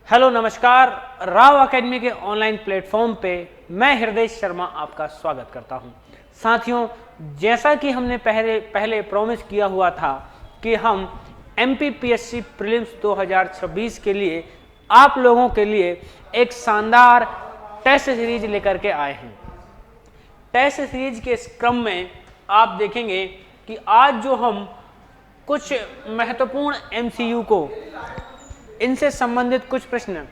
Hello नमस्कार, Rao academy के online platform पे मैं हृदय शर्मा आपका स्वागत करता हूं। साथियों, जैसा कि हमने पहले प्रॉमिस किया हुआ था कि हम एमपीपीएससी प्रीलिम्स 2026 के लिए आप लोगों के लिए एक शानदार टेस्ट सीरीज लेकर के आए हैं। टेस्ट सीरीज के इस क्रम में आप देखेंगे कि आज जो हम कुछ महत्वपूर्ण एमसीयू को, इनसे संबंधित कुछ प्रश्न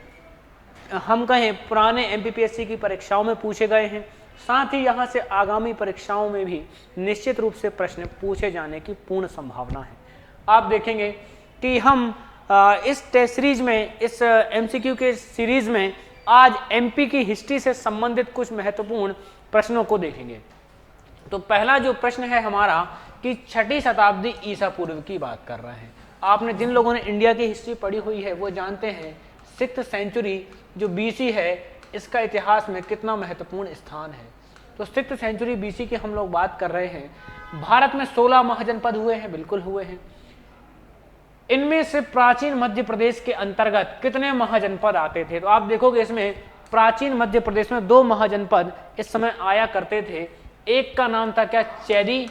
हम कहें पुराने एमपीपीएससी की परीक्षाओं में पूछे गए हैं, साथ ही यहाँ से आगामी परीक्षाओं में भी निश्चित रूप से प्रश्न पूछे जाने की पूर्ण संभावना है। आप देखेंगे कि हम इस टेस्ट सीरीज में, इस एमसीक्यू के सीरीज में आज एमपी की हिस्ट्री से संबंधित कुछ महत्वपूर्ण प्रश्नों को देखेंगे। तो पहला जो प्रश्न है हमारा कि 6ठी शताब्दी ईसा पूर्व की बात कर रहा है। आपने जिन लोगों ने इंडिया की हिस्ट्री पढ़ी हुई है वो जानते हैं 6th सेंचुरी जो बीसी है, इसका इतिहास में कितना महत्वपूर्ण स्थान है। तो 6th सेंचुरी बीसी की हम लोग बात कर रहे हैं। भारत में 16 महाजनपद हुए हैं, बिल्कुल हुए हैं। इनमें से प्राचीन मध्य प्रदेश के अंतर्गत कितने महाजनपद आते थे? तो आप देखोगे इसमें प्राचीन मध्य प्रदेश में 2 महाजनपद इस समय आया करते थे। एक का नाम था क्या? चैदी,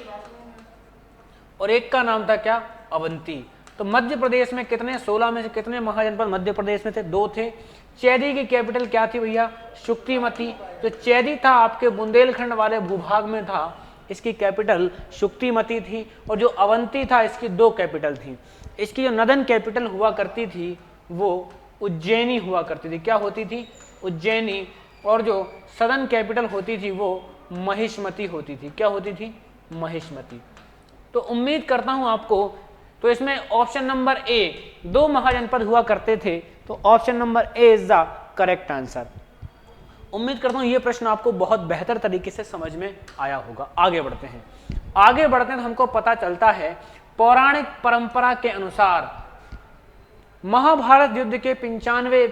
और एक का नाम था क्या? अवंती। तो मध्य प्रदेश में कितने, 16 में से कितने महाजनपद मध्य प्रदेश में थे? 2 थे। चैदी की कैपिटल क्या थी भैया? शुक्तिमती। तो चैदी था आपके बुंदेलखंड वाले भूभाग में था, इसकी कैपिटल शुक्तिमती थी। और जो अवंती था इसकी 2 कैपिटल थी। इसकी जो नदन कैपिटल हुआ करती थी वो उज्जैनी हुआ करती थी। क्या होती थी? उज्जैनी। और जो सदन कैपिटल होती थी वो महिष्मती होती थी। क्या होती थी? महिष्मती। तो उम्मीद करता हूं आपको, तो इसमें ऑप्शन नंबर ए 2 महाजनपद हुआ करते थे, तो option number A is the correct answer. उम्मीद करता हूं ये प्रश्न आपको बहुत बेहतर तरीके से समझ में आया होगा। आगे बढ़ते हैं तो हमको पता चलता है पौराणिक परंपरा के अनुसार महाभारत युद्ध के 95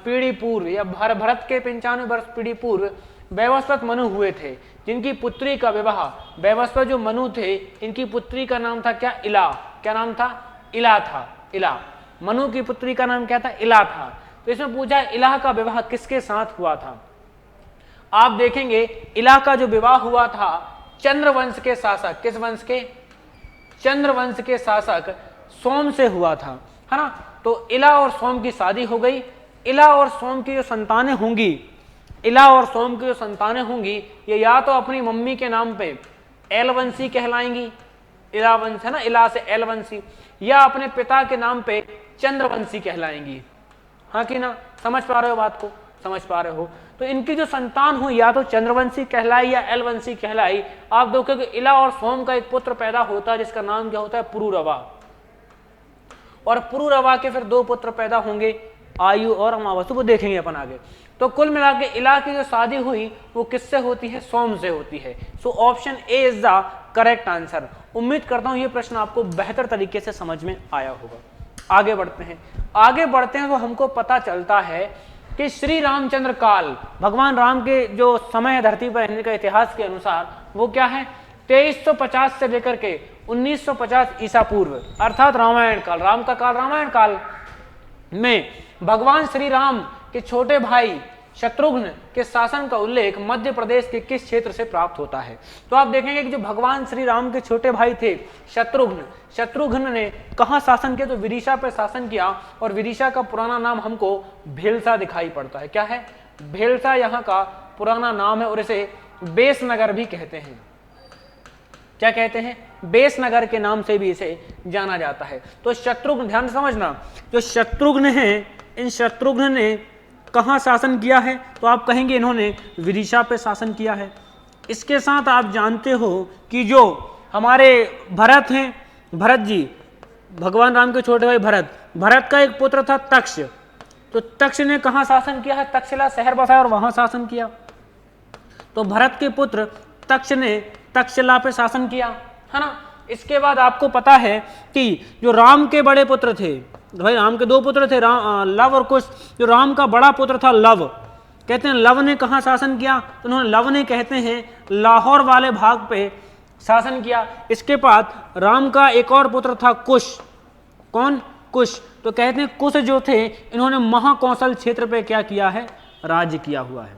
पीढ़ी पूर्व या भारत के 95 वर्ष पीढ़ी पूर्व वैवस्वत मनु हुए थे, जिनकी पुत्री का विवाह, वैवस्वत जो मनु थे इनकी पुत्री का नाम था क्या? इला। क्या नाम था? इला था। इला। मनु की पुत्री का नाम क्या था? इला था। तो इसमें पूछा इला का विवाह किसके साथ हुआ था? आप देखेंगे इला का जो विवाह हुआ था चंद्रवंश के शासक, किस वंश के? चंद्रवंश के शासक सोम से हुआ था, है ना। तो इला और सोम की शादी हो गई। इला और सोम की जो संतानें होंगी, इला और सोम की जो संतानें होंगी, ये या तो अपनी मम्मी के नाम पे एलवंशी कहलाएंगी, इला वंश है ना, इला से एलवंशी, या अपने पिता के नाम पे चंद्रवंशी कहलाएंगी। हाँ कि ना? समझ पा रहे हो बात को? समझ पा रहे हो? तो इनकी जो संतान हो या तो चंद्रवंशी कहलाई या एलवंशी कहलाई। आप देखोगे इला और सोम का एक पुत्र पैदा होता है जिसका नाम क्या होता है? पुरुरवा। और पुरुरवा के फिर 2 पुत्र पैदा होंगे, आयु और अमावस्या, वो देखेंगे अपन आगे। तो कुल मिला के इला की जो शादी हुई वो किससे होती है? सोम से होती है। So option A is the correct answer. उम्मीद करता हूं ये प्रश्न आपको बेहतर तरीके से समझ में आया होगा। आगे बढ़ते हैं तो हमको पता चलता है कि श्री रामचंद्र काल, भगवान राम के जो समय धरती पर रहने का इतिहास के अनुसार वो क्या है? 2350 से लेकर के 1950 ईसा पूर्व, अर्थात रामायण काल। राम का काल रामायण काल में भगवान श्री राम के छोटे भाई शत्रुघ्न के शासन का उल्लेख मध्य प्रदेश के किस क्षेत्र से प्राप्त होता है? तो आप देखेंगे कि जो भगवान श्री राम के छोटे भाई थे शत्रुघ्न ने कहां शासन किया? तो विदिशा पर शासन किया। और विदिशा का पुराना नाम हमको भेलसा दिखाई पड़ता है। क्या है? भेलसा यहाँ का पुराना नाम है, और इसे बेसनगर भी कहते हैं। क्या कहते हैं? बेसनगर के नाम से भी इसे जाना जाता है। तो शत्रुघ्न, ध्यान से समझना, जो शत्रुघ्न है, इन शत्रुघ्न ने कहां शासन किया है? तो आप कहेंगे इन्होंने विदिशा पे शासन किया है। इसके साथ आप जानते हो कि जो हमारे भरत हैं, भरत जी, भगवान राम के छोटे भाई भरत का एक पुत्र था तक्ष। तो तक्ष ने कहां शासन किया है? तक्षशिला शहर बसाया और वहां शासन किया। तो भरत के पुत्र तक्ष ने तक्षशिला पे शासन किया, है ना। इसके बाद आपको पता है कि जो राम के बड़े पुत्र थे, भाई राम के 2 पुत्र थे, लव और कुश। जो राम का बड़ा पुत्र था लव, कहते हैं लव ने कहाँ शासन किया? तो उन्होंने, लव ने कहते हैं लाहौर वाले भाग पे शासन किया। इसके बाद राम का एक और पुत्र था कुश। कौन? कुश। तो कहते हैं कुश जो थे इन्होंने महाकौशल क्षेत्र पे क्या किया है, राज्य किया हुआ है।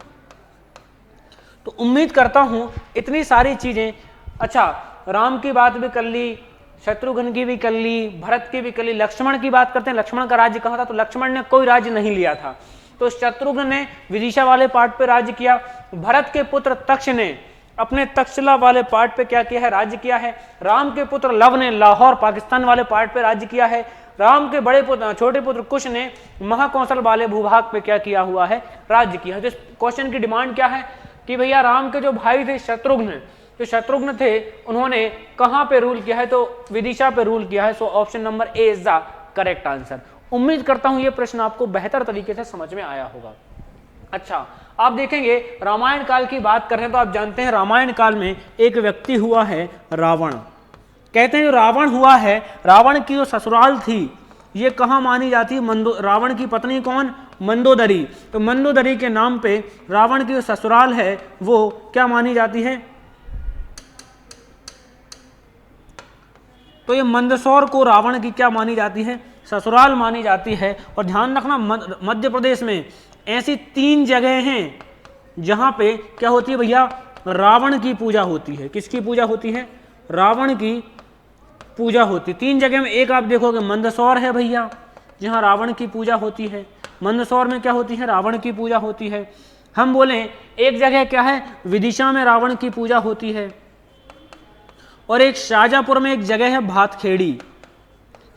तो उम्मीद करता हूं इतनी सारी चीजें, अच्छा राम की बात भी कर ली, शत्रुघ्न की भी कर ली, भरत की भी कर ली, लक्ष्मण की बात करते हैं, लक्ष्मण का राज्य कहाँ था, तो लक्ष्मण ने कोई राज्य नहीं लिया था। तो शत्रुघ्न ने विदिशा वाले पार्ट पे राज्य किया, भरत के पुत्र तक्ष ने अपने तक्षशिला वाले पार्ट पे क्या किया है, राज्य किया है। राम के पुत्र लव ने लाहौर पाकिस्तान वाले पार्ट पे राज्य किया है। राम के बड़े पुत्र छोटे पुत्र कुश ने महाकौशल वाले भूभाग पे क्या किया हुआ है, राज्य किया है। तो इस क्वेश्चन की डिमांड क्या है कि भैया राम के जो भाई थे शत्रुघ्न, जो शत्रुघ्न थे उन्होंने कहां पे रूल किया है, तो विदिशा पे रूल किया है। So option number A is the correct answer. उम्मीद करता हूं ये प्रश्न आपको बेहतर तरीके से समझ में आया होगा। अच्छा आप देखेंगे रामायण काल की बात करें तो आप जानते हैं रामायण काल में एक व्यक्ति हुआ है रावण। कहते हैं जो रावण हुआ है, रावण की जो ससुराल थी ये कहाँ मानी जाती है, रावण की पत्नी कौन, मंदोदरी। तो मंदोदरी के नाम पे रावण की जो ससुराल है वो क्या मानी जाती है, तो ये मंदसौर को रावण की क्या मानी जाती है, ससुराल मानी जाती है। और ध्यान रखना मध्य प्रदेश में ऐसी 3 जगह हैं जहां पे क्या होती है भैया, रावण की पूजा होती है। किसकी पूजा होती है, रावण की पूजा होती है। 3 जगह में, एक आप देखोगे मंदसौर है भैया जहां रावण की पूजा होती है, मंदसौर में क्या होती है, रावण की पूजा होती है। हम बोले एक जगह क्या है, विदिशा में रावण की पूजा होती है, और एक शाहजहांपुर में एक जगह है भातखेड़ी,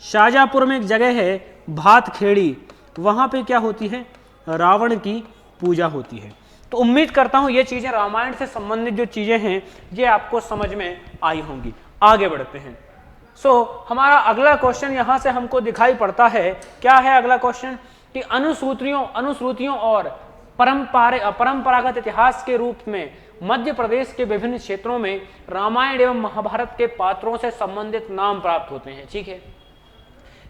शाहजहांपुर में एक जगह है भातखेड़ी, वहां पे क्या होती है, रावण की पूजा होती है। तो उम्मीद करता हूं ये चीजें रामायण से संबंधित जो चीजें हैं ये आपको समझ में आई होंगी। आगे बढ़ते हैं। हमारा अगला क्वेश्चन यहां से हमको दिखाई पड़ता है, क्या है अगला क्वेश्चन कि अनुश्रुतियों और परंपरागत इतिहास के रूप में मध्य प्रदेश के विभिन्न क्षेत्रों में रामायण एवं महाभारत के पात्रों से संबंधित नाम प्राप्त होते हैं। ठीक है,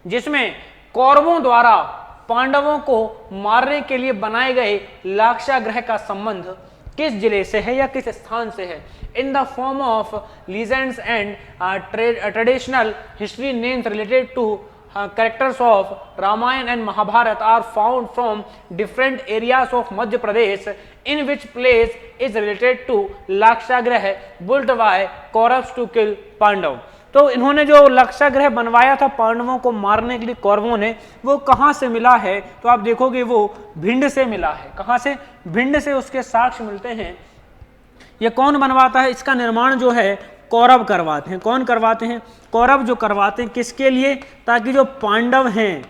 जिसमें कौरवों द्वारा पांडवों को मारने के लिए बनाए गए लाक्षागृह का संबंध किस जिले से है या किस स्थान से है। In the form of legends and traditional history names related to characters of Ramayana and Mahabharata are found from different areas of Madhya Pradesh, in which place is related to Lakshagraha built by Kauravas to kill Pandav। तो इन्होंने जो लाक्षागृह बनवाया था पांडवों को मारने के लिए कौरवों ने, वो कहाँ से मिला है, तो आप देखोगे वो भिंड से मिला है। कहाँ से, भिंड से उसके साक्ष्य मिलते हैं। ये कौन बनवाता है, इसका निर्माण जो है कौरव करवाते हैं। कौन करवाते हैं, कौरव जो करवाते हैं, किसके लिए, ताकि जो पांडव हैं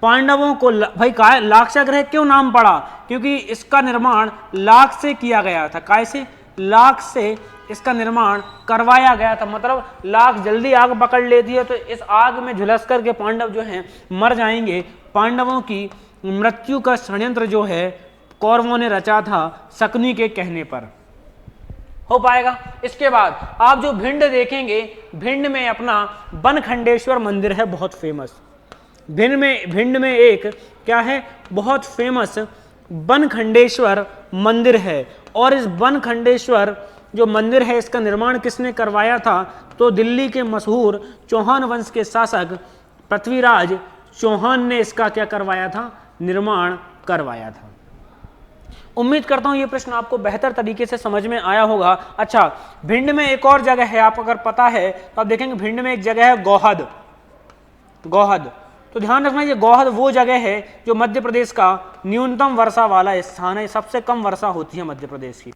पांडवों को, भाई काय लाक्षागृह क्यों नाम पड़ा, क्योंकि इसका निर्माण लाख से किया गया था। काय से, लाख से इसका निर्माण करवाया गया था। मतलब लाख जल्दी आग पकड़ लेती है तो इस आग में झुलस करके पांडव जो हैं मर जाएंगे। पांडवों की मृत्यु का षड्यंत्र जो है कौरवों ने रचा था शकुनी के कहने पर। हो पाएगा। इसके बाद आप जो भिंड देखेंगे, भिंड में अपना बनखंडेश्वर मंदिर है बहुत फेमस। भिंड में एक क्या है, बहुत फेमस बनखंडेश्वर मंदिर है। और इस बनखंडेश्वर जो मंदिर है इसका निर्माण किसने करवाया था, तो दिल्ली के मशहूर चौहान वंश के शासक पृथ्वीराज चौहान ने इसका क्या करवाया था, निर्माण करवाया था। उम्मीद करता हूं ये प्रश्न आपको बेहतर तरीके से समझ में आया होगा। अच्छा, भिंड में एक और जगह है, आप अगर पता है तो आप देखेंगे भिंड में एक जगह है गौहद। गौहद, तो ध्यान रखना ये गौहद वो जगह है जो मध्य प्रदेश का न्यूनतम वर्षा वाला स्थान है, सबसे कम वर्षा होती है मध्य प्रदेश की।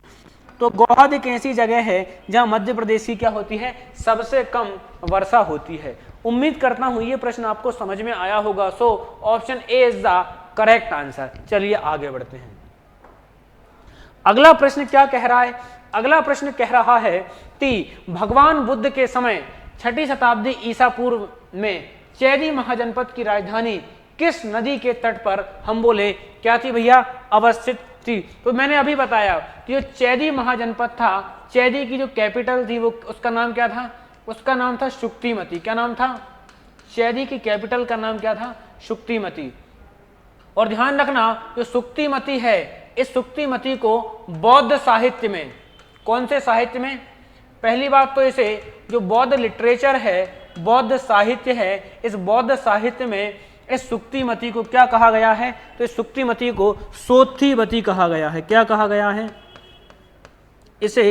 तो गौहद एक ऐसी जगह है जहां मध्य प्रदेश की क्या होती है, सबसे कम वर्षा होती है। उम्मीद करता हूं ये प्रश्न आपको समझ में आया होगा। So option A is the correct answer. चलिए आगे बढ़ते हैं। अगला प्रश्न क्या कह रहा है, अगला प्रश्न कह रहा है कि भगवान बुद्ध के समय 6ठी शताब्दी ईसा पूर्व में चैदी महाजनपद की राजधानी किस नदी के तट पर हम बोले क्या थी भैया, अवस्थित थी। तो मैंने अभी बताया कि जो चैदी महाजनपद था, चैदी की जो कैपिटल थी वो उसका नाम क्या था, उसका नाम था शुक्तिमती। क्या नाम था, चैदी की कैपिटल का नाम क्या था, शुक्तिमती। और ध्यान रखना जो शुक्तिमती है, इस शुक्तिमती को बौद्ध साहित्य में, कौन से साहित्य में, पहली बात तो इसे जो बौद्ध लिटरेचर है, बौद्ध साहित्य है, इस बौद्ध साहित्य में इस सुक्तिमती को क्या कहा गया है? तो इस सुक्तिमती को सोत्थीवती कहा गया है। क्या कहा गया है? इसे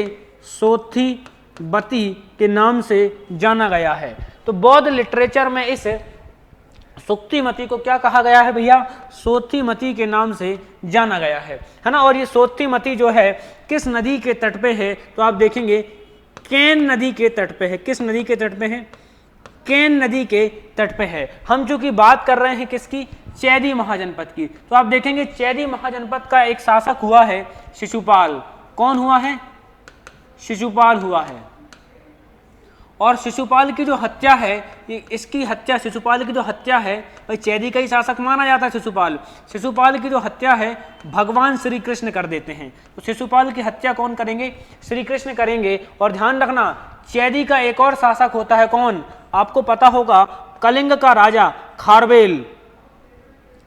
सोत्थीवती के नाम से जाना गया है। तो बौद्ध लिटरेचर में इस सुक्तिमती को क्या कहा गया है भैया? सोत्थीमती के नाम से जाना गया है ना। और ये सोत्थीमती जो है किस नदी के तट पे है? तो आप देखेंगे केन नदी के तट पे है। किस नदी के तट पे है? केन नदी के तट पे है। हम चूंकि बात कर रहे हैं किसकी? चैदी महाजनपद की। तो आप देखेंगे चैदी महाजनपद का एक शासक हुआ है शिशुपाल। कौन हुआ है? शिशुपाल हुआ है। और शिशुपाल की जो हत्या है, इसकी हत्या, शिशुपाल की जो हत्या है, भाई चैदी का ही शासक माना जाता है शिशुपाल। शिशुपाल की जो हत्या है भगवान श्री कृष्ण कर देते हैं। तो शिशुपाल की हत्या कौन करेंगे? श्री कृष्ण करेंगे। और ध्यान रखना चैदी का एक और शासक होता है कौन? आपको पता होगा, कलिंग का राजा खारवेल।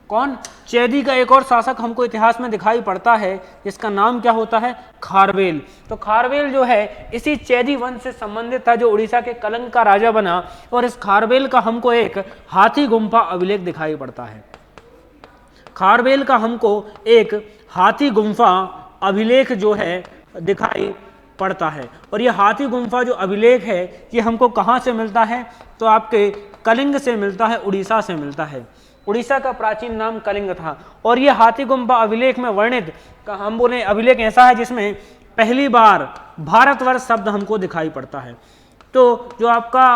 कौन? चैदी का एक और शासक हमको इतिहास में दिखाई पड़ता है जिसका नाम क्या होता है? खारवेल। तो खारवेल जो है इसी चैदी वंश से संबंधित था जो उड़ीसा के कलिंग का राजा बना। और इस खारवेल का हमको एक हाथी गुम्फा अभिलेख दिखाई पड़ता है। खारवेल का हमको एक हाथी गुम्फा अभिलेख जो है दिखाई पड़ता है। और ये हाथी गुम्फा जो अभिलेख है ये हमको कहाँ से मिलता है? तो आपके कलिंग से मिलता है, उड़ीसा से मिलता है। उड़ीसा का प्राचीन नाम कलिंग था। और ये हाथी गुम्फा अभिलेख में वर्णित हम बोले अभिलेख ऐसा है जिसमें पहली बार भारतवर्ष शब्द हमको दिखाई पड़ता है। तो जो आपका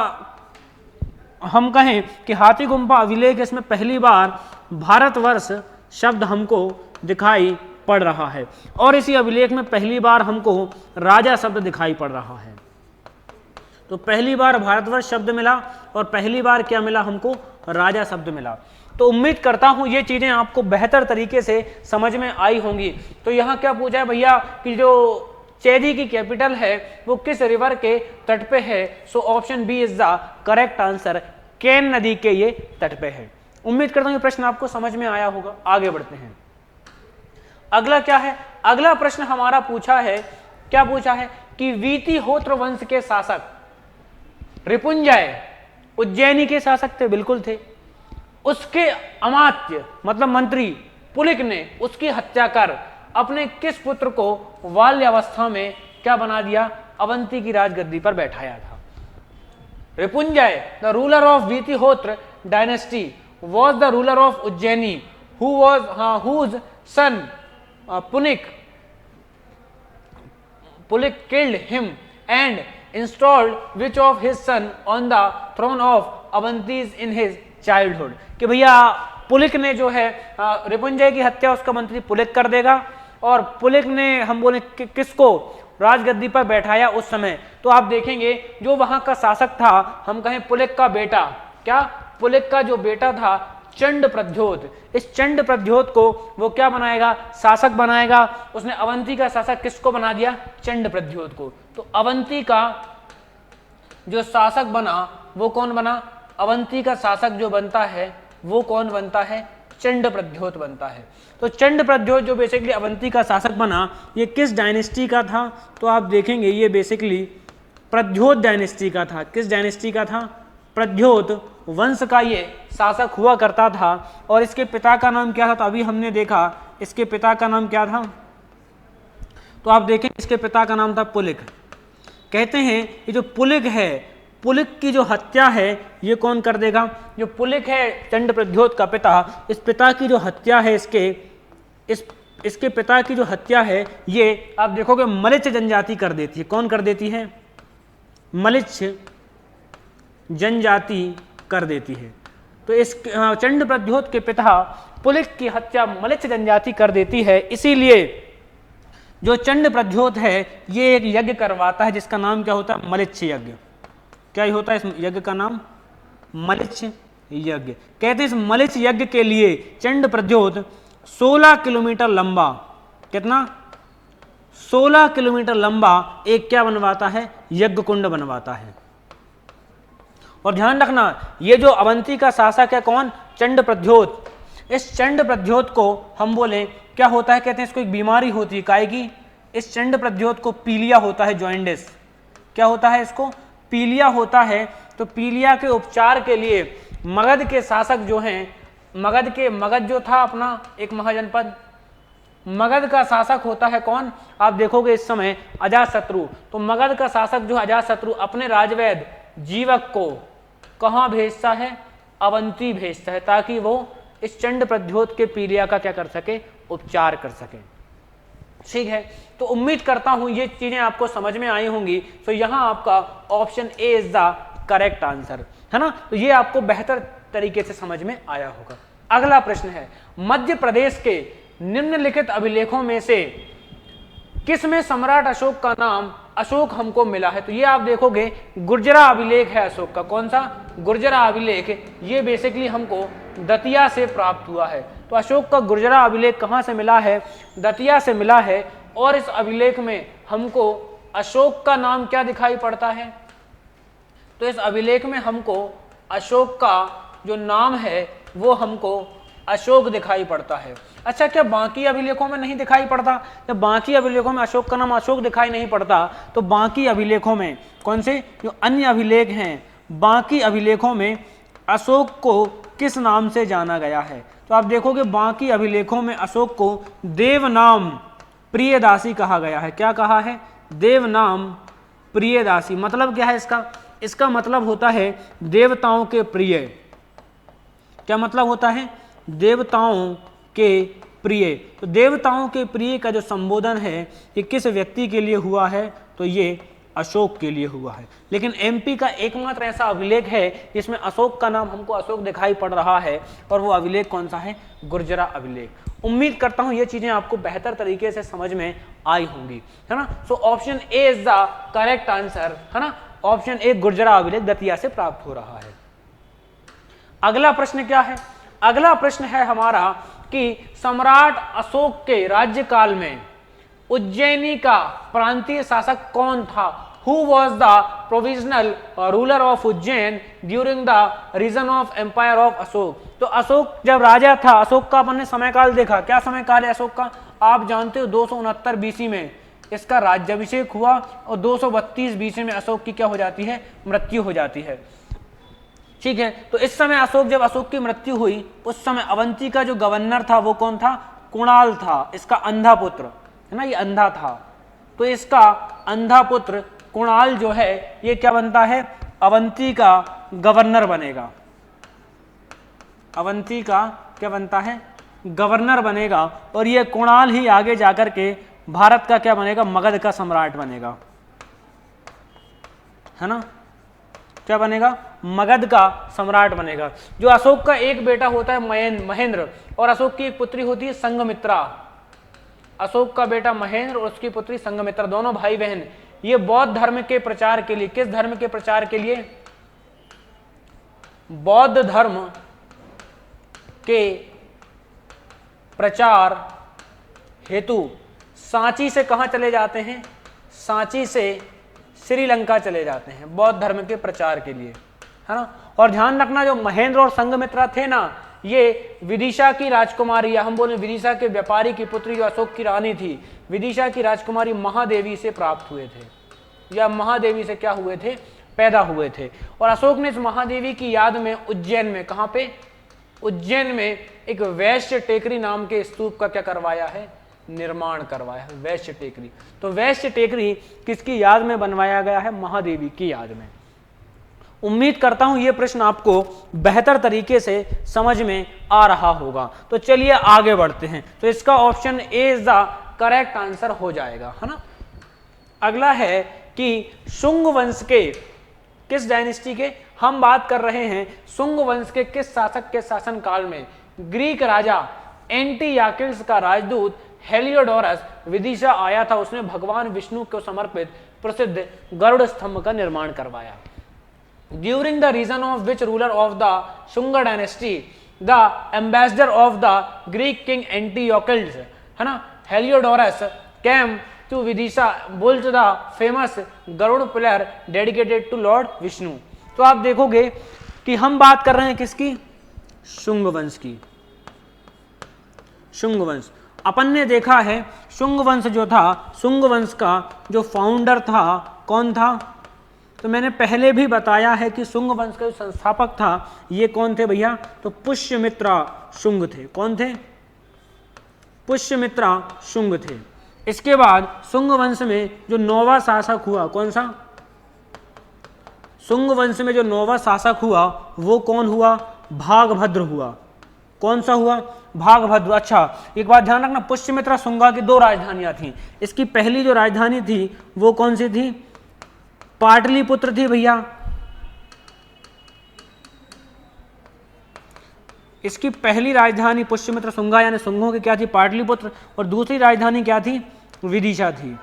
हम कहें कि हाथी गुम्फा अभिलेख, इसमें पहली बार भारतवर्ष शब्द हमको दिखाई पड़ रहा है। और इसी अभिलेख में पहली बार हमको राजा शब्द दिखाई पड़ रहा है। तो पहली बार भारतवर्ष शब्द मिला और पहली बार क्या मिला हमको? राजा शब्द मिला। तो उम्मीद करता हूं ये चीजें आपको बेहतर तरीके से समझ में आई होंगी। तो यहाँ क्या पूछा है भैया कि जो चैदी की कैपिटल है वो किस रिवर के तट पे है? So option B is the correct answer. Ken नदी के ये तट पे है। उम्मीद करता हूं ये प्रश्न आपको समझ में आया होगा। आगे बढ़ते हैं। अगला क्या है? अगला प्रश्न हमारा पूछा है, क्या पूछा है कि वीतिहोत्र वंश के शासक रिपुंजय उज्जैनी के शासक थे, बिल्कुल थे। उसके अमात्य मतलब मंत्री पुलिक ने उसकी हत्या कर अपने किस पुत्र को बाल्यावस्था में क्या बना दिया? अवंती की राजगद्दी पर बैठाया था। Ripunjay the ruler of Vitihotra dynasty was the ruler of Ujjaini whose son Pulik killed him and installed which of his son on the throne of Avantis in his childhood। कि भैया पुलिक ने जो है रिपुंजय की हत्या उसका मंत्री पुलिक कर देगा। और पुलिक ने हम बोले किसको राजगद्दी पर बैठाया उस समय? तो आप देखेंगे जो वहां का शासक था, हम कहें पुलिक का बेटा, क्या पुलिक का जो बेटा था चंड प्रद्योत, इस चंड प्रद्योत को वो क्या बनाएगा? शासक बनाएगा। उसने अवंती का शासक किसको बना दिया? चंड प्रद्योत को। तो अवंती का जो शासक बना वो कौन बना? अवंती का शासक जो बनता है वो कौन बनता है? चंड प्रद्योत बनता है। तो चंड प्रद्योत जो बेसिकली अवंती का शासक बना, ये किस डायनेस्टी का था? तो आप देखेंगे ये बेसिकली प्रद्योत डायनेस्टी का था। किस डायनेस्टी का था? प्रद्योत वंश का ये शासक हुआ करता था। और इसके पिता का नाम क्या था? तो अभी हमने देखा इसके पिता का नाम क्या था। तो आप देखें इसके पिता का नाम था पुलिक। कहते हैं ये जो पुलिक है, पुलिक की जो हत्या है ये कौन कर देगा? जो पुलिक है चंड प्रद्योत का पिता, इस पिता की जो हत्या है इसके पिता की जो हत्या है ये आप देखोगे मलिच्छ जनजाति कर देती है। कौन कर देती है? मलिच्छ जनजाति कर देती है। तो इस चंड प्रद्योत के पिता पुलिक की हत्या मलिच्छ जनजाति कर देती है। इसीलिए जो चंड प्रद्योत है ये एक यज्ञ करवाता है जिसका नाम क्या होता है? मलिच्छ यज्ञ। क्या होता है इस यज्ञ का नाम? मलिच्छ यज्ञ। कहते हैं इस मलिच्छ यज्ञ के लिए चंड प्रद्योत 16 किलोमीटर लंबा, कितना? 16 किलोमीटर लंबा एक क्या बनवाता है? यज्ञ कुंड बनवाता है। और ध्यान रखना ये जो अवंती का शासक है कौन? चंड प्रद्योत। इस चंड प्रद्योत को हम बोले क्या होता है? कहते हैं इसको एक बीमारी होती है, काय की? इस चंड प्रद्योत को पीलिया होता है, जॉइंडिस। क्या होता है इसको? पीलिया होता है। तो पीलिया के उपचार के लिए मगध के शासक जो हैं मगध जो था अपना एक महाजनपद, मगध का शासक होता है कौन, आप देखोगे इस समय अजातशत्रु। तो मगध का शासक जो अजातशत्रु अपने राजवैद जीवक को कहाँ भेजता है, अवंती भेजता है, ताकि वो इस चंड प्रद्योत के पीलिया का क्या कर सके, उपचार कर सके। ठीक है, तो उम्मीद करता हूं ये चीजें आपको समझ में आई होंगी। तो यहां आपका option A is the correct answer, है ना। तो ये आपको बेहतर तरीके से समझ में आया होगा। अगला प्रश्न है, मध्य प्रदेश के निम्नलिखित अभिलेखों में से किसमें सम्राट अशोक का नाम अशोक हमको मिला है। तो ये आप देखोगे गुर्जरा अभिलेख है अशोक का, कौन सा, गुर्जरा अभिलेख। ये बेसिकली हमको दतिया से प्राप्त हुआ है। तो अशोक का गुर्जरा अभिलेख कहाँ से मिला है, दतिया से मिला है। और इस अभिलेख में हमको अशोक का नाम क्या दिखाई पड़ता है, तो इस अभिलेख में हमको अशोक का जो नाम है वो हमको अशोक दिखाई पड़ता है। अच्छा, क्या बाकी अभिलेखों में नहीं दिखाई पड़ता, जब बाकी अभिलेखों में अशोक का नाम अशोक दिखाई नहीं पड़ता, तो बाकी अभिलेखों में कौन से जो अन्य अभिलेख हैं, बाकी अभिलेखों में अशोक को किस नाम से जाना गया है। तो आप देखोगे बाकी अभिलेखों में अशोक को देवनाम प्रियदासी कहा गया है। क्या कहा है, देवनाम प्रियदासी। मतलब क्या है इसका, इसका मतलब होता है देवताओं के प्रिय। क्या मतलब होता है, देवताओं के प्रिय। तो देवताओं के प्रिय का जो संबोधन है ये किस व्यक्ति के लिए हुआ है, तो ये अशोक के लिए हुआ है। लेकिन एमपी का एकमात्र ऐसा अभिलेख है जिसमें अशोक का नाम हमको अशोक दिखाई पड़ रहा है, और वो अभिलेख कौन सा है, गुर्जरा अभिलेख। उम्मीद करता हूं ये चीजें आपको बेहतर तरीके से समझ में आई होंगी, है ना। So option A is the correct answer, है ना। ऑप्शन ए गुर्जरा अभिलेख दतिया से प्राप्त हो रहा है। अगला प्रश्न क्या है, अगला प्रश्न है हमारा कि सम्राट अशोक के राज्यकाल में उज्जैनी का प्रांतीय शासक कौन था। Who was the provisional ruler of Ujjain during the reign of empire of Ashok. तो अशोक जब राजा था, अशोक का अपन ने समय काल देखा, क्या समय काल है अशोक का, आप जानते हो 269 बीसी में इसका राज्याभिषेक हुआ, और 232 बीसी में अशोक की क्या हो जाती है, मृत्यु हो जाती है। ठीक है, तो इस समय अशोक, जब अशोक की मृत्यु हुई, उस समय अवंती का जो गवर्नर था वो कौन था, कुणाल था, इसका अंधा पुत्र, है ना, ये अंधा था। तो इसका अंधा पुत्र कुणाल जो है ये क्या बनता है, अवंती का गवर्नर बनेगा। अवंती का क्या बनता है, गवर्नर बनेगा। और ये कुणाल ही आगे जाकर के भारत का क्या बनेगा, मगध का सम्राट बनेगा, है ना। क्या बनेगा, मगध का सम्राट बनेगा। जो अशोक का एक बेटा होता है महेंद्र, और अशोक की एक पुत्री होती है संघमित्रा। अशोक का बेटा महेंद्र और उसकी पुत्री संघमित्रा, दोनों भाई बहन, ये बौद्ध धर्म के प्रचार के लिए, किस धर्म के प्रचार के लिए, बौद्ध धर्म के प्रचार हेतु सांची से कहां चले जाते हैं, सांची से श्रीलंका चले जाते हैं बौद्ध धर्म के प्रचार के लिए, है ना। और ध्यान रखना, जो महेंद्र और संघमित्रा थे ना, ये विदिशा की राजकुमारी, या हम बोले विदिशा के व्यापारी की पुत्री जो अशोक की रानी थी, विदिशा की राजकुमारी महादेवी से प्राप्त हुए थे, या महादेवी से क्या हुए थे, पैदा हुए थे। और अशोक ने इस महादेवी की याद में उज्जैन में, कहां पे, उज्जैन में एक वैश्य टेकरी नाम के स्तूप का क्या करवाया है, निर्माण करवाया है, वैश्य टेकरी। तो वैश्य टेकरी किसकी याद में बनवाया गया है, महादेवी की याद में। उम्मीद करता हूं यह प्रश्न आपको बेहतर तरीके से समझ में आ रहा होगा। तो चलिए आगे बढ़ते हैं। तो इसका option A is the correct answer हो जाएगा, है ना। अगला है कि शुंग वंश के किस डायनेस्टी के हम बात कर रहे हैं, शुंग वंश के किस शासक के शासन काल में ग्रीक राजा एंटियाकिल्स का राजदूत हेलियोडोरस विदिशा आया था, उसने भगवान विष्णु को समर्पित प्रसिद्ध गरुड़ स्तंभ का निर्माण करवाया। During the reign of which ruler of the Shunga dynasty, the ambassador of the Greek king Antiochus, है ना, Heliodorus came to Vidisha, built the famous Garud pillar dedicated to Lord Vishnu। तो आप देखोगे कि हम बात कर रहे हैं किसकी, शुंग वंश की। शुंग वंश अपन ने देखा है, शुंग वंश जो था, शुंग वंश का जो फाउंडर था कौन था, तो मैंने पहले भी बताया है कि शुंग वंश का जो संस्थापक था ये कौन थे भैया, तो पुष्यमित्रा शुंग थे। कौन थे? पुष्यमित्रा शुंग थे। इसके बाद शुंग वंश में जो नौवां शासक हुआ, कौन सा? शुंग वंश में जो नौवां शासक हुआ वो कौन हुआ? भागभद्र हुआ। कौन सा हुआ? भागभद्र। अच्छा, एक बात ध्यान रखना, पुष्यमित्रा शुंगा की 2 राजधानियां थी। इसकी पहली जो राजधानी थी वो कौन सी थी? पाटलिपुत्र थी भैया। इसकी पहली राजधानी पुष्यमित्र शुंगा यानी शुंगों की क्या थी? पाटलिपुत्र। और दूसरी राजधानी क्या थी? विदिशा थी।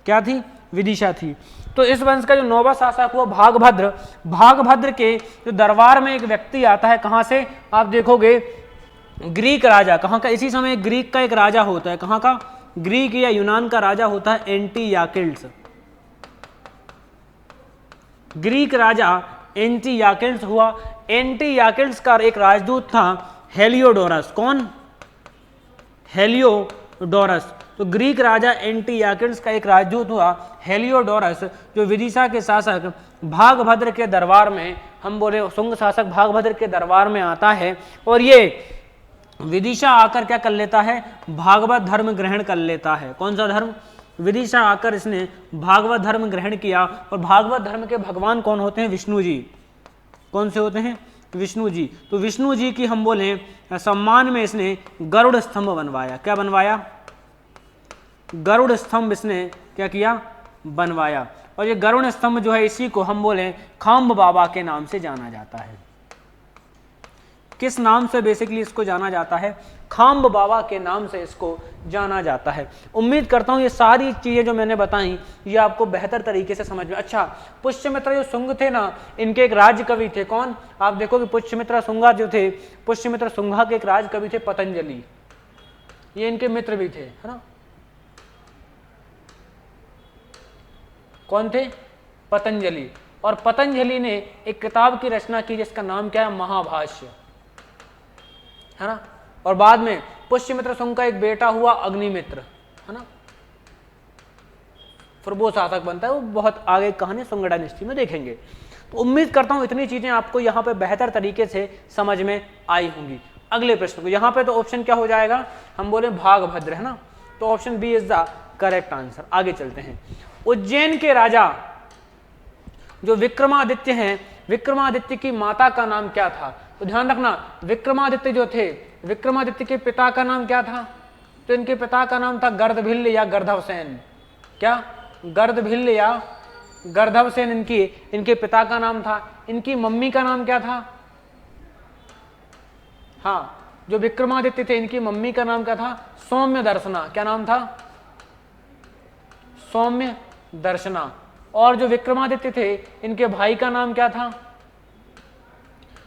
क्या थी? विदिशा थी। तो इस वंश का जो नौवां शासक हुआ भागभद्र, भागभद्र के जो दरबार में एक व्यक्ति आता है, कहां से? आप देखोगे ग्रीक राजा, कहां का? इसी समय ग्रीक का एक राजा होता है। कहां का? ग्रीक या यूनान का राजा होता है एंटीयाकिल्स। ग्रीक राजा एंटीयाकिल्स हुआ। एंटीयाकिल्स का एक राजदूत था हेलियोडोरस। कौन? हेलियोडोरस। तो ग्रीक राजा एंटीयाकिल्स का एक राजदूत हुआ हेलियोडोरस, जो विदिशा के शासक भागभद्र के दरबार में, हम बोले शुंग शासक भागभद्र के दरबार में आता है और ये विदिशा आकर क्या कर लेता है? भागवत धर्म ग्रहण कर लेता है। कौन सा धर्म? विदिशा आकर इसने भागवत धर्म ग्रहण किया। और भागवत धर्म के भगवान कौन होते हैं? विष्णु जी। कौन से होते हैं? विष्णु जी। तो विष्णु जी की हम बोले सम्मान में इसने गरुड़ स्तंभ बनवाया। क्या बनवाया? गरुड़ स्तंभ इसने क्या किया? बनवाया। और ये गरुड़ स्तंभ जो है इसी को हम बोले खाम्ब बाबा के नाम से जाना जाता है। किस नाम से बेसिकली इसको जाना जाता है? खाम्ब बाबा के नाम से इसको जाना जाता है। उम्मीद करता हूं ये सारी चीजें जो मैंने बताई ये आपको बेहतर तरीके से समझ में। अच्छा, पुष्यमित्र जो शुंग थे ना, इनके एक राज कवि थे। कौन? आप देखो कि पुष्यमित्र शुंगा जो थे, पुष्यमित्र शुंगा के एक राज कवि थे पतंजलि। ये इनके मित्र भी थे, है ना? कौन थे? पतंजलि। और पतंजलि ने एक किताब की रचना की जिसका नाम क्या है? महाभाष्य, है ना? और बाद में पुष्यमित्र शुंग का एक बेटा हुआ अग्निमित्र, है ना? फिर वो शासक बनता है। वो बहुत आगे कहानी शुंग डायनेस्टी में देखेंगे। तो उम्मीद करता हूं इतनी चीजें आपको यहाँ पे बेहतर तरीके से समझ में आई होंगी। अगले प्रश्न को, यहाँ पे तो ऑप्शन क्या हो जाएगा? हम बोले भागभद्र, है ना? तो option B is the correct answer. आगे चलते हैं। उज्जैन के राजा जो विक्रमादित्य हैं, विक्रमादित्य की माता का नाम क्या था? तो ध्यान रखना, विक्रमादित्य जो थे, विक्रमादित्य के पिता का नाम क्या था? तो इनके पिता का नाम था गर्दभिल्ल या गर्धवसेन। क्या? गर्दभिल्ल या गर्धवसेन इनके पिता का नाम था। इनकी मम्मी का नाम क्या था? हाँ, जो विक्रमादित्य थे इनकी मम्मी का नाम क्या था? सौम्य दर्शना। क्या नाम था? सौम्य दर्शना। और जो विक्रमादित्य थे इनके भाई का नाम क्या था?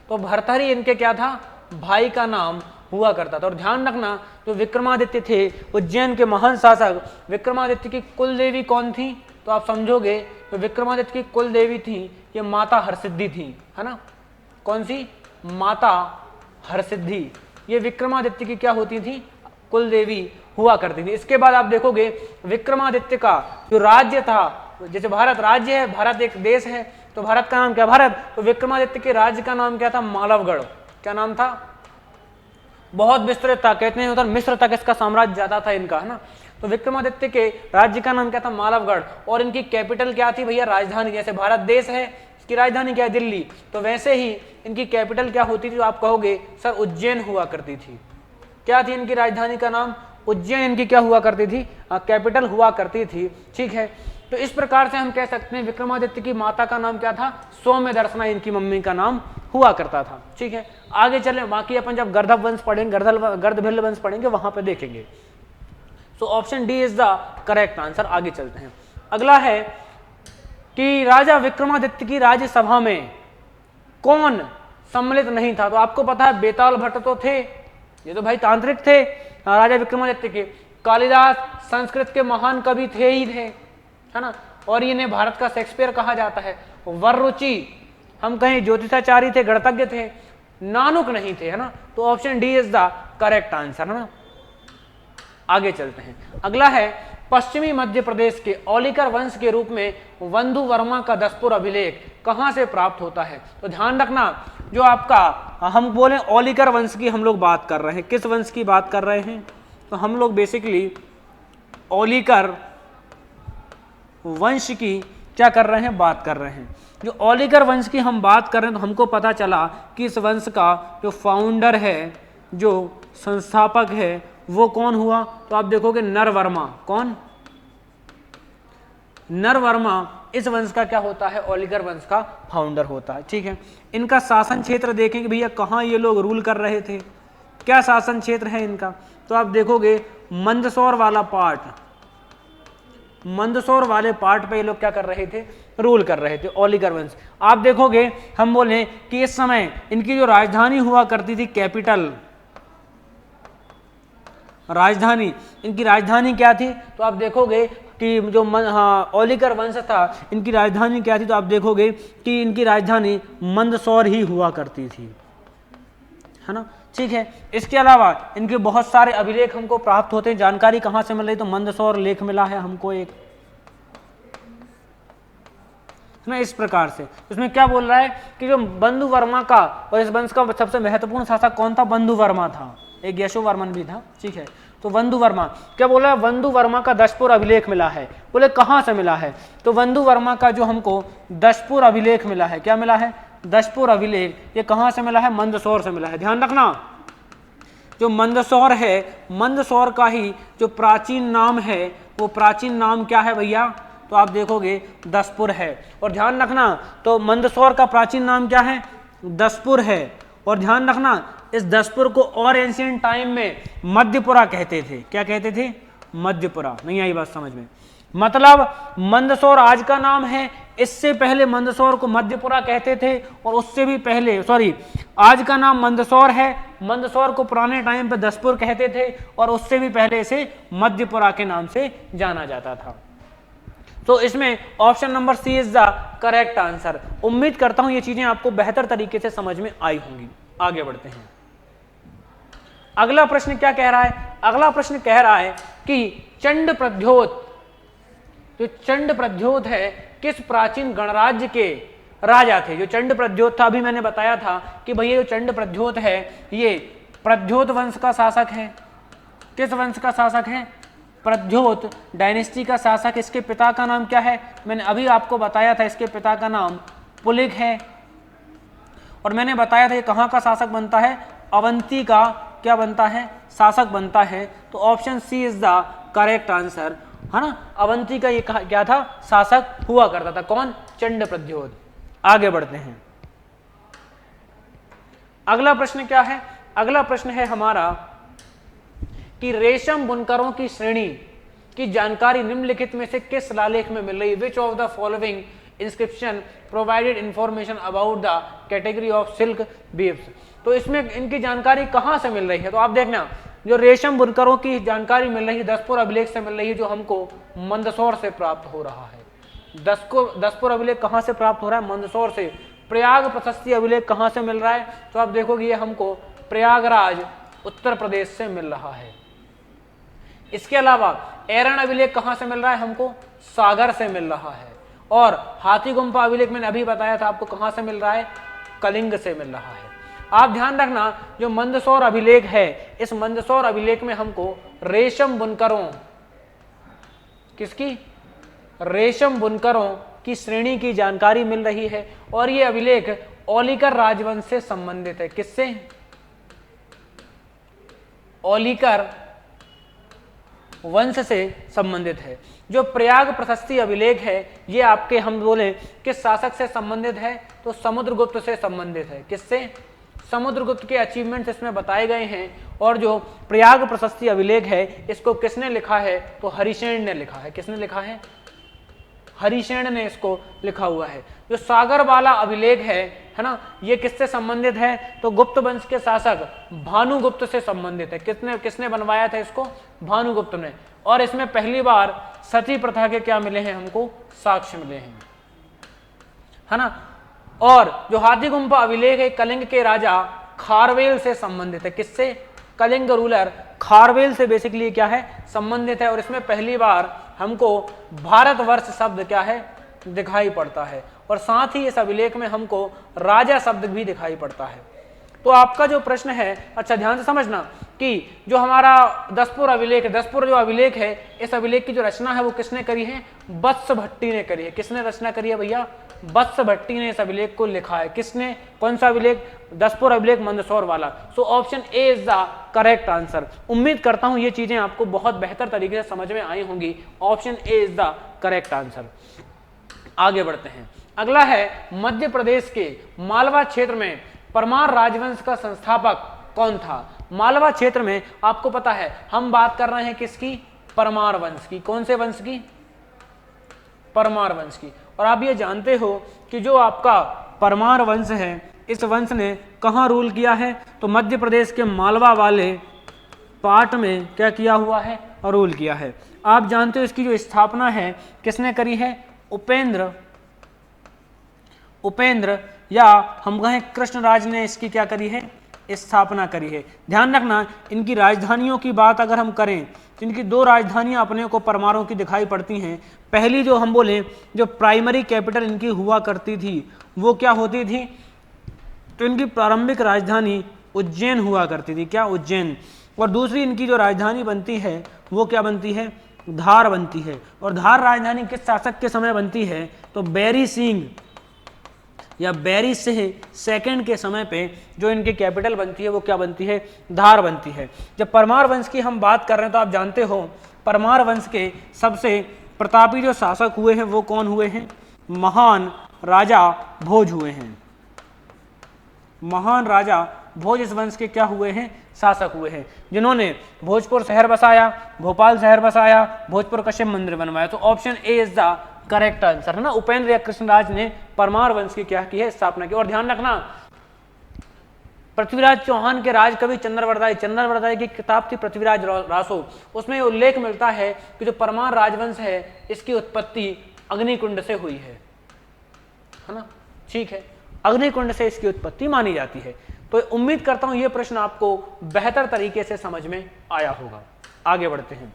तो भर्तहरि इनके क्या था? भाई का नाम हुआ करता था। और ध्यान रखना, जो विक्रमादित्य थे उज्जैन के महान शासक, विक्रमादित्य की कुल देवी कौन थी? तो आप समझोगे तो विक्रमादित्य की कुल देवी थी ये माता हरसिद्धि थी, है ना? कौन सी? माता हरसिद्धि। ये विक्रमादित्य की क्या होती थी? कुल देवी हुआ करती थी। इसके बाद आप देखोगे विक्रमादित्य का जो राज्य था, जैसे भारत राज्य है, भारत एक देश है, तो भारत का नाम क्या? भारत। तो विक्रमादित्य के राज्य का नाम क्या था? मालवगढ़। क्या नाम था? बहुत विस्तृत था, कहते हैं उधर मिस्र तक इसका साम्राज्य ज्यादा था इनका, है ना? तो विक्रमादित्य के राज्य का नाम क्या था? मालवगढ़। और इनकी कैपिटल क्या थी भैया? राजधानी। जैसे भारत देश है, इसकी राजधानी क्या है? दिल्ली। तो वैसे ही इनकी कैपिटल क्या होती थी? तो आप कहोगे सर उज्जैन हुआ करती थी। क्या थी इनकी राजधानी का नाम? उज्जैन इनकी क्या हुआ करती थी? कैपिटल हुआ करती थी। ठीक है, तो इस प्रकार से हम कह सकते हैं विक्रमादित्य की माता का नाम क्या था? सौम्य दर्शना इनकी मम्मी का नाम हुआ करता था। ठीक है, आगे चलें। बाकी अपन जब गर्दभ वंश पढ़ेंगे, गर्दभिल्ल वंश पढ़ेंगे, वहां पे देखेंगे। So option D is the correct answer. आगे चलते हैं। अगला है कि राजा विक्रमादित्य की राज्यसभा में कौन सम्मिलित नहीं था? तो आपको पता है बेताल भट्ट तो थे, ये तो भाई तांत्रिक थे राजा विक्रमादित्य के। कालिदास संस्कृत के महान कवि थे ही थे, है ना? और इन्हें भारत का शेक्सपियर कहा जाता है। वररुचि हम कहें ज्योतिषाचार्य थे, गणतज्ञ थे, नानुक नहीं थे, है ना? तो option D is the correct answer, है ना? आगे चलते हैं। अगला है पश्चिमी मध्य प्रदेश के औलिकर वंश के रूप में वंदु वर्मा का दसपुर अभिलेख कहां से प्राप्त होता है? तो ध्यान रखना, जो आपका हम बोले औलिकर वंश की हम लोग बात कर रहे हैं, किस वंश की बात कर रहे हैं? तो हम लोग बेसिकली औलिकर वंश की क्या कर रहे हैं, बात कर रहे हैं। जो औलिकर वंश की हम बात कर रहे हैं तो हमको पता चला कि इस वंश का जो फाउंडर है, जो संस्थापक है, वो कौन हुआ? तो आप देखोगे नरवर्मा। कौन? नरवर्मा इस वंश का क्या होता है? औलिकर वंश का फाउंडर होता है। ठीक है, इनका शासन क्षेत्र देखेंगे भैया, कहाँ ये लोग रूल कर रहे थे, क्या शासन क्षेत्र है इनका? तो आप देखोगे मंदसौर वाला पार्ट, मंदसौर वाले पार्ट पे ये लोग क्या कर रहे थे? रूल कर रहे थे, औलिकर वंश। आप देखोगे हम बोले कि इस समय इनकी जो राजधानी हुआ करती थी, कैपिटल, राजधानी, इनकी राजधानी क्या थी? तो आप देखोगे कि जो औलिकर वंश था, इनकी राजधानी क्या थी? तो आप देखोगे कि इनकी राजधानी मंदसौर ही हुआ करती थी, है ना। ठीक है, इसके अलावा इनके बहुत सारे अभिलेख हमको प्राप्त होते हैं। जानकारी कहाँ से मिल रही? तो मंदसौर लेख मिला है हमको एक, है ना। इस प्रकार से इसमें क्या बोल रहा है कि जो बंधु वर्मा का और इस वंश का सबसे महत्वपूर्ण शासक कौन था? बंधु वर्मा था, एक यशोवर्मन भी था। ठीक है, तो बंधु वर्मा क्या बोला है? बंधु वर्मा का दशपुर अभिलेख मिला है। बोले कहाँ से मिला है? तो बंधु वर्मा का जो हमको दशपुर अभिलेख मिला है, क्या मिला है? दशपुर अभिलेख। ये कहाँ से मिला है? मंदसौर से मिला है। ध्यान रखना, जो मंदसौर है, मंदसौर का ही जो प्राचीन नाम है, वो प्राचीन नाम क्या है भैया? तो आप देखोगे दसपुर है। और ध्यान रखना, तो मंदसौर का प्राचीन नाम क्या है? दसपुर है। और ध्यान रखना, इस दसपुर को और एंशिएंट टाइम में मध्यपुरा कहते थे। क्या कहते थे? मध्यपुरा। नहीं आई बात समझ में? मतलब मंदसौर आज का नाम है, इससे पहले मंदसौर को मध्यपुरा कहते थे, और उससे भी पहले, सॉरी, आज का नाम मंदसौर है, मंदसौर को पुराने टाइम पे दसपुर कहते थे, और उससे भी पहले इसे मध्यपुरा के नाम से जाना जाता था। तो इसमें option number C is the correct answer. उम्मीद करता हूं ये चीजें आपको बेहतर तरीके से समझ में आई होंगी। आगे बढ़ते हैं। अगला प्रश्न क्या कह रहा है? अगला प्रश्न कह रहा है कि चंड प्रद्योत, जो चंड प्रद्योत है, किस प्राचीन गणराज्य के राजा थे? जो चंड प्रद्योत था, अभी मैंने बताया था कि भैया जो चंड प्रद्योत है, ये प्रद्योत वंश का शासक है। किस वंश का शासक है? प्रद्योत डायनेस्टी का शासक। इसके पिता का नाम क्या है? मैंने अभी आपको बताया था, इसके पिता का नाम पुलिक है। और मैंने बताया था ये कहाँ का शासक बनता है? अवंती का क्या बनता है? शासक बनता है। तो option C is the correct answer, है ना। अवंती का ये क्या था? शासक हुआ करता था। कौन? चंड प्रद्योत। आगे बढ़ते हैं। अगला प्रश्न क्या है? अगला प्रश्न है हमारा कि रेशम बुनकरों की श्रेणी की जानकारी निम्नलिखित में से किस शिलालेख में मिल रही है? Which of the following inscription provided information about the category of silk weaves. तो इसमें इनकी जानकारी कहां से मिल रही है? तो आप देखना, जो रेशम बुनकरों की जानकारी मिल रही है दसपुर अभिलेख से मिल रही है, जो हमको मंदसौर से प्राप्त हो रहा है। दसपुर अभिलेख कहां से प्राप्त हो रहा है? मंदसौर से। प्रयाग प्रशस्ति अभिलेख कहां से मिल रहा है? तो आप देखोगे ये हमको प्रयागराज उत्तर प्रदेश से मिल रहा है। इसके अलावा एरन अभिलेख कहां से मिल रहा है? हमको सागर से मिल रहा है। और हाथी गुम्फा अभिलेख मैंने अभी बताया था आपको कहां से मिल रहा है? कलिंग से मिल रहा है। आप ध्यान रखना, जो मंदसौर अभिलेख है, इस मंदसौर अभिलेख में हमको रेशम बुनकरों, किसकी? रेशम बुनकरों की श्रेणी की जानकारी मिल रही है। और ये अभिलेख औलिकर राजवंश से संबंधित है। किससे? औलिकर वंश से संबंधित है। जो प्रयाग प्रशस्ति अभिलेख है, ये आपके हम बोले किस शासक से संबंधित है? तो समुद्रगुप्त से संबंधित है। किससे? समुद्रगुप्त के अचीवमेंट्स इसमें बताए गए हैं। और जो प्रयाग प्रशस्ति अभिलेख है, इसको किसने लिखा है? तो हरिसेन ने लिखा है। किसने लिखा है? हरिसेन ने इसको लिखा हुआ है। जो सागर वाला अभिलेख है ना, ये किससे संबंधित है? तो गुप्त वंश के शासक भानुगुप्त से संबंधित है। किसने बनवाया था इसको? भानुगुप्त ने। और इसमें पहली बार सती प्रथा के क्या मिले हैं? हमको साक्ष्य मिले हैं, है ना। और जो हाथी गुम्फा अभिलेख है, कलिंग के राजा खारवेल से संबंधित है। किससे? कलिंग रूलर खारवेल से बेसिकली क्या है? संबंधित है। और इसमें पहली बार हमको भारतवर्ष शब्द क्या है दिखाई पड़ता है, और साथ ही इस अभिलेख में हमको राजा शब्द भी दिखाई पड़ता है। तो आपका जो प्रश्न है, अच्छा ध्यान से समझना कि जो हमारा दसपुर अभिलेख है, दसपुर जो अभिलेख है, इस अभिलेख की जो रचना है वो किसने करी है? वत्स भट्टी ने करी है। किसने रचना करी है भैया? वत्स भट्टी ने इस अभिलेख को लिखा है। किसने? कौन सा अभिलेख? दसपुर अभिलेख मंदसौर वाला। So option A is the correct answer. उम्मीद करता हूं ये चीजें आपको बहुत बेहतर तरीके से समझ में आई होंगी। Option A is the correct answer. आगे बढ़ते हैं। अगला है मध्य प्रदेश के मालवा क्षेत्र में परमार राजवंश का संस्थापक कौन था? मालवा क्षेत्र में आपको पता है हम बात कर रहे हैं किसकी? परमार वंश की। कौन से वंश की? परमार वंश की। और आप ये जानते हो कि जो आपका परमार वंश है, इस वंश ने कहां रूल किया है? तो मध्य प्रदेश के मालवा वाले पार्ट में क्या किया हुआ है? रूल किया है। आप जानते हो इसकी जो स्थापना है किसने करी है? उपेंद्र या हम कहें कृष्णराज ने इसकी क्या करी है? स्थापना करी है। ध्यान रखना, इनकी राजधानियों की बात अगर हम करें तो इनकी दो राजधानियां अपने को परमारों की दिखाई पड़ती हैं। पहली जो हम बोले जो प्राइमरी कैपिटल इनकी हुआ करती थी वो क्या होती थी? तो इनकी प्रारंभिक राजधानी उज्जैन हुआ करती थी। क्या? उज्जैन। और दूसरी इनकी जो राजधानी बनती है वो क्या बनती है? धार बनती है। और धार राजधानी किस शासक के समय बनती है? तो बैरी सिंह या बैरी सिंह सेकंड के समय पे जो इनकी कैपिटल बनती है वो क्या बनती है? धार बनती है। जब परमार वंश की हम बात कर रहे हैं तो आप जानते हो परमार वंश के सबसे प्रतापी जो शासक हुए हैं वो कौन हुए हैं? महान राजा भोज हुए हैं। महान राजा भोज इस वंश के क्या हुए हैं? शासक हुए हैं, जिन्होंने भोजपुर शहर बसाया, भोपाल शहर बसाया, भोजपुर का शिव मंदिर बनवाया। तो option A is the correct answer है ना। उपेंद्र या कृष्णराज ने परमार वंश की क्या की है? स्थापना की। और ध्यान रखना, पृथ्वीराज चौहान के राजकवि चंद्रवरदाई की किताब थी पृथ्वीराज रासो, उसमें उल्लेख मिलता है कि जो परमार राजवंश है इसकी उत्पत्ति अग्निकुंड से हुई है ना। ठीक है, अग्निकुंड से इसकी उत्पत्ति मानी जाती है। तो उम्मीद करता हूं यह प्रश्न आपको बेहतर तरीके से समझ में आया होगा। आगे बढ़ते हैं।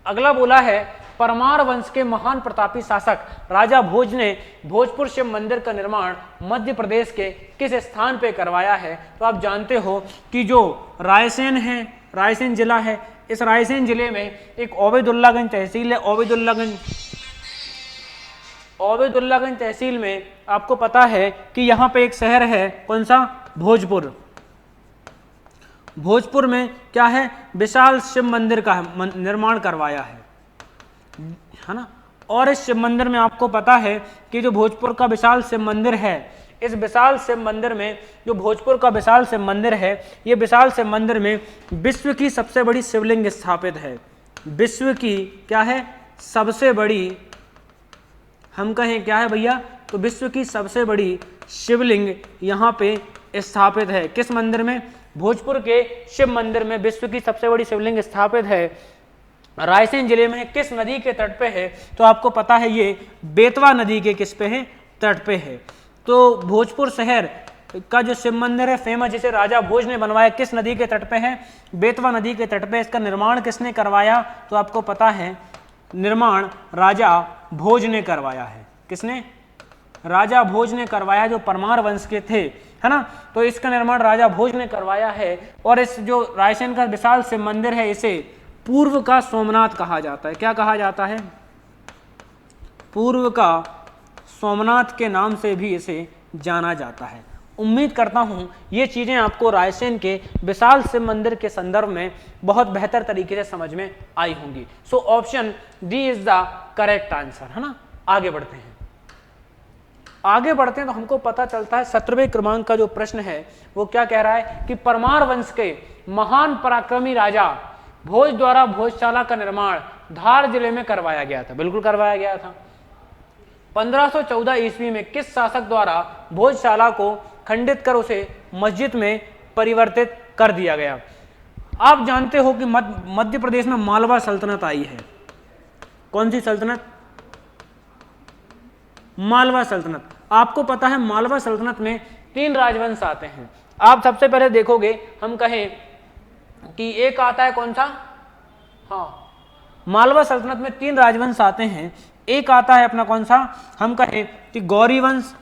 अगला बोला है परमार वंश के महान प्रतापी शासक राजा भोज ने भोजपुर शिव मंदिर का निर्माण मध्य प्रदेश के किस स्थान पे करवाया है? तो आप जानते हो कि जो रायसेन है, रायसेन जिला है, इस रायसेन जिले में एक ओबेदुल्लागंज तहसील है। ओबेदुल्लागंज तहसील में आपको पता है कि यहाँ पे एक शहर है, कौन सा? भोजपुर। भोजपुर में क्या है? विशाल शिव मंदिर का निर्माण करवाया है ना। और इस शिव मंदिर में आपको पता है कि जो भोजपुर का विशाल शिव मंदिर है, इस विशाल शिव मंदिर में जो भोजपुर का विशाल शिव मंदिर है, ये विशाल शिव मंदिर में विश्व की सबसे बड़ी शिवलिंग स्थापित है। विश्व की क्या है? सबसे बड़ी, हम कहें क्या है भैया? तो विश्व की सबसे बड़ी शिवलिंग यहाँ पे स्थापित है। किस मंदिर में? भोजपुर के शिव मंदिर में विश्व की सबसे बड़ी शिवलिंग स्थापित है। रायसेन जिले में किस नदी के तट पे है? तो आपको पता है ये बेतवा नदी के किस पे है? तट पे है। तो भोजपुर शहर का जो शिव मंदिर है फेमस, जिसे राजा भोज ने बनवाया, किस नदी के तट पे है? बेतवा नदी के तट पे। इसका निर्माण किसने करवाया? तो आपको पता है निर्माण राजा भोज ने करवाया है। किसने? राजा भोज ने करवाया, जो परमार वंश के थे, है ना। तो इसका निर्माण राजा भोज ने करवाया है। और इस जो रायसेन का विशाल शिव मंदिर है इसे पूर्व का सोमनाथ कहा जाता है। क्या कहा जाता है? पूर्व का सोमनाथ के नाम से भी इसे जाना जाता है। उम्मीद करता हूं ये चीजें आपको रायसेन के विशाल शिव मंदिर के संदर्भ में बहुत बेहतर तरीके से समझ में आई होंगी। So option D is the correct answer, है ना। आगे बढ़ते हैं। आगे बढ़ते हैं तो हमको पता चलता है 17वें क्रमांक का जो प्रश्न है वो क्या कह रहा है कि परमार वंश के महान पराक्रमी राजा भोज द्वारा भोजशाला का निर्माण धार जिले में करवाया गया था। बिल्कुल करवाया गया था। 1514 ईस्वी में किस शासक द्वारा भोजशाला को खंडित कर उसे मस्जिद में परिवर्तित कर दिया गया? आप जानते हो कि मध्य प्रदेश में मालवा सल्तनत आई है। कौन सी सल्तनत? मालवा सल्तनत। आपको पता है मालवा सल्तनत में 3 राजवंश आते हैं। आप सबसे पहले देखोगे, हम कहें कि एक आता है कौन सा? हाँ, मालवा सल्तनत में 3 राजवंश आते हैं। एक आता है अपना कौन सा, हम कहें कि गौरी वंश,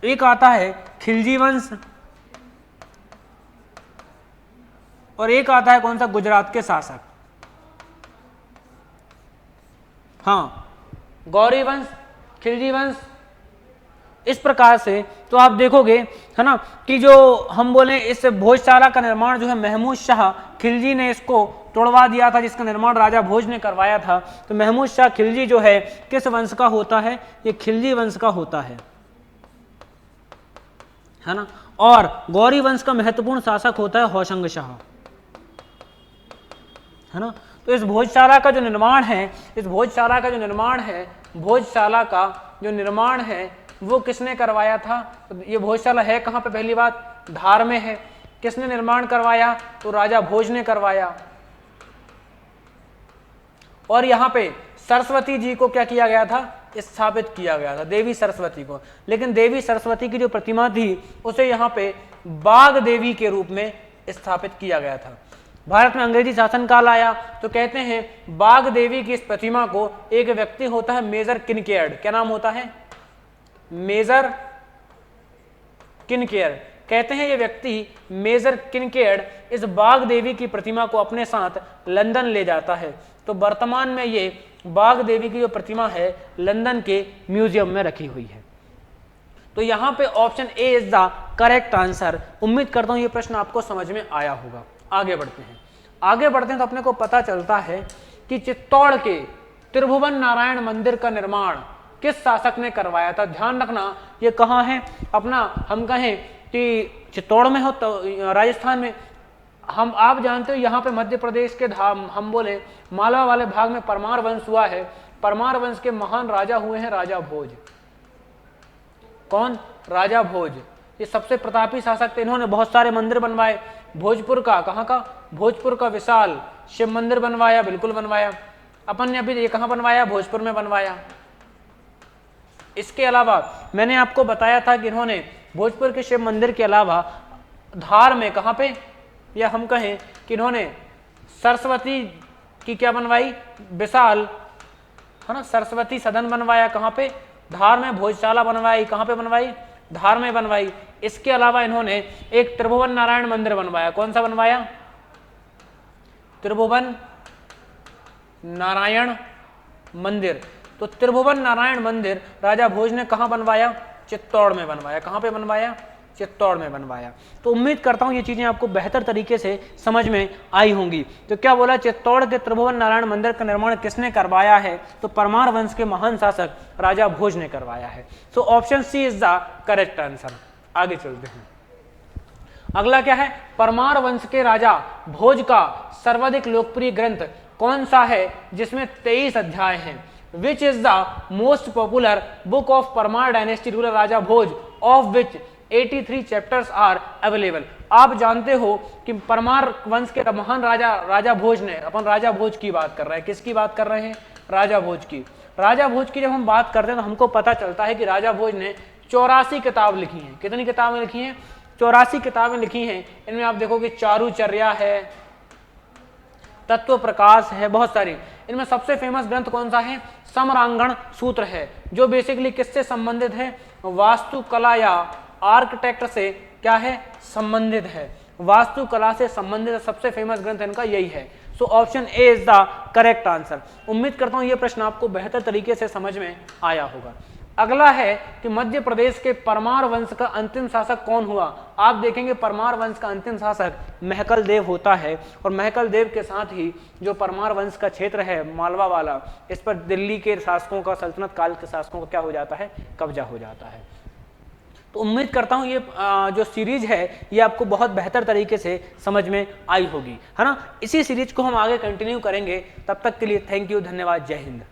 एक आता है खिलजी वंश, और एक आता है कौन सा, गुजरात के शासक। हाँ, गौरी वंश, खिलजी वंश, इस प्रकार से। तो आप देखोगे है ना कि जो हम बोले इस भोजशाला का निर्माण जो है महमूद शाह खिलजी ने इसको तोड़वा दिया था, जिसका निर्माण राजा भोज ने करवाया था। तो महमूद शाह खिलजी जो है किस वंश का होता है, ये खिलजी वंश का होता है ना। और गौरी वंश का महत्वपूर्ण शासक होता है होशंग शाह, है ना। तो इस भोजशाला का जो निर्माण है, इस भोजशाला का जो निर्माण है, भोजशाला का जो निर्माण है वो किसने करवाया था। तो ये भोजशाला है कहाँ पे, पहली बात धार में है। किसने निर्माण करवाया, तो राजा भोज ने करवाया। और यहाँ पे सरस्वती जी को क्या किया गया था, स्थापित किया गया था, देवी सरस्वती को। लेकिन देवी सरस्वती की जो प्रतिमा थी उसे यहाँ पे बाघ देवी के रूप में स्थापित किया गया था। भारत में अंग्रेजी शासनकाल आया तो कहते हैं बाघ देवी की इस प्रतिमा को एक व्यक्ति होता है मेजर किनकेयर्ड, क्या नाम होता है, मेजर किनकेयर। कहते हैं ये व्यक्ति मेजर किनकेयर्ड इस बाघ देवी की प्रतिमा को अपने साथ लंदन ले जाता है। तो वर्तमान में ये बाघ देवी की जो प्रतिमा है लंदन के म्यूजियम में रखी हुई है। तो यहाँ पे option A is the correct answer. उम्मीद करता हूँ ये प्रश्न आपको समझ में आया होगा। आगे बढ़ते हैं, आगे बढ़ते हैं तो अपने को पता चलता है कि चित्तौड़ के त्रिभुवन नारायण मंदिर का निर्माण किस शासक ने करवाया था। ध्यान रखना ये कहाँ है, अपना हम कहें कि चित्तौड़ में हो तो राजस्थान में। हम आप जानते हो यहाँ पे मध्य प्रदेश के हम बोले मालवा वाले भाग में परमार वंश हुआ है। परमार वंश के महान राजा हुए हैं राजा भोज। कौन, राजा भोज। ये सबसे प्रतापी शासक थे। इन्होंने बहुत सारे मंदिर बनवाए। भोजपुर का, कहाँ का, भोजपुर का विशाल शिव मंदिर बनवाया, बिल्कुल बनवाया। अपन ने अभी ये कहाँ बनवाया, भोजपुर में बनवाया। इसके अलावा मैंने आपको बताया था कि इन्होंने भोजपुर के शिव मंदिर के अलावा धार में कहाँ पे, या हम कहें कि इन्होंने सरस्वती की क्या बनवाई, विशाल, है ना, सरस्वती सदन बनवाया। कहाँ पे, धार में। भोजशाला बनवाई, कहाँ पे बनवाई, धार में बनवाई। इसके अलावा इन्होंने एक त्रिभुवन नारायण मंदिर बनवाया। कौन सा बनवाया, त्रिभुवन नारायण मंदिर। तो त्रिभुवन नारायण मंदिर राजा भोज ने कहाँ बनवाया, चित्तौड़ में बनवाया। कहाँ पे बनवाया, चित्तौड़ में बनवाया। तो उम्मीद करता हूँ ये चीजें आपको बेहतर तरीके से समझ में आई होंगी। तो क्या बोला, चित्तौड़ के त्रिभुवन नारायण मंदिर का निर्माण किसने करवाया है, तो परमार वंश के महान शासक राजा भोज ने करवाया है। So option C is the correct answer. आगे चलते हैं, अगला क्या है, परमार वंश के राजा भोज का सर्वाधिक लोकप्रिय ग्रंथ कौन सा है जिसमें 23 अध्याय हैं। Which is the most popular book of Parmar dynasty ruler Raja Bhoj of which 83 chapters are available. आप जानते हो कि परमार वंश के महान राजा भोज ने, अपन राजा भोज की बात कर रहे हैं, किसकी बात कर रहे हैं, राजा भोज की। राजा भोज की जब हम बात करते हैं तो हमको पता चलता है कि राजा भोज ने 84 किताब लिखी हैं। कितनी किताबें लिखी हैं, 84 किताबें लिखी हैं। इनमें आप देखोगे चारुचर्या है, तत्व प्रकाश है, बहुत सारी। इनमें सबसे फेमस ग्रंथ कौन सा है, समरांगण सूत्र है, जो बेसिकली किससे संबंधित है, वास्तुकला या आर्किटेक्ट से क्या है, संबंधित है, वास्तुकला से संबंधित सबसे फेमस ग्रंथ इनका यही है। So option A is the correct answer. उम्मीद करता हूं यह प्रश्न आपको बेहतर तरीके से समझ में आया होगा। अगला है कि मध्य प्रदेश के परमार वंश का अंतिम शासक कौन हुआ। आप देखेंगे परमार वंश का अंतिम शासक महकल देव होता है, और महकल देव के साथ ही जो परमार वंश का क्षेत्र है मालवा वाला, इस पर दिल्ली के शासकों का, सल्तनत काल के शासकों का क्या हो जाता है, कब्जा हो जाता है। तो उम्मीद करता हूं ये जो सीरीज है ये आपको बहुत बेहतर तरीके से समझ में आई होगी, है ना। इसी सीरीज को हम आगे कंटिन्यू करेंगे। तब तक के लिए थैंक यू, धन्यवाद, जय हिंद।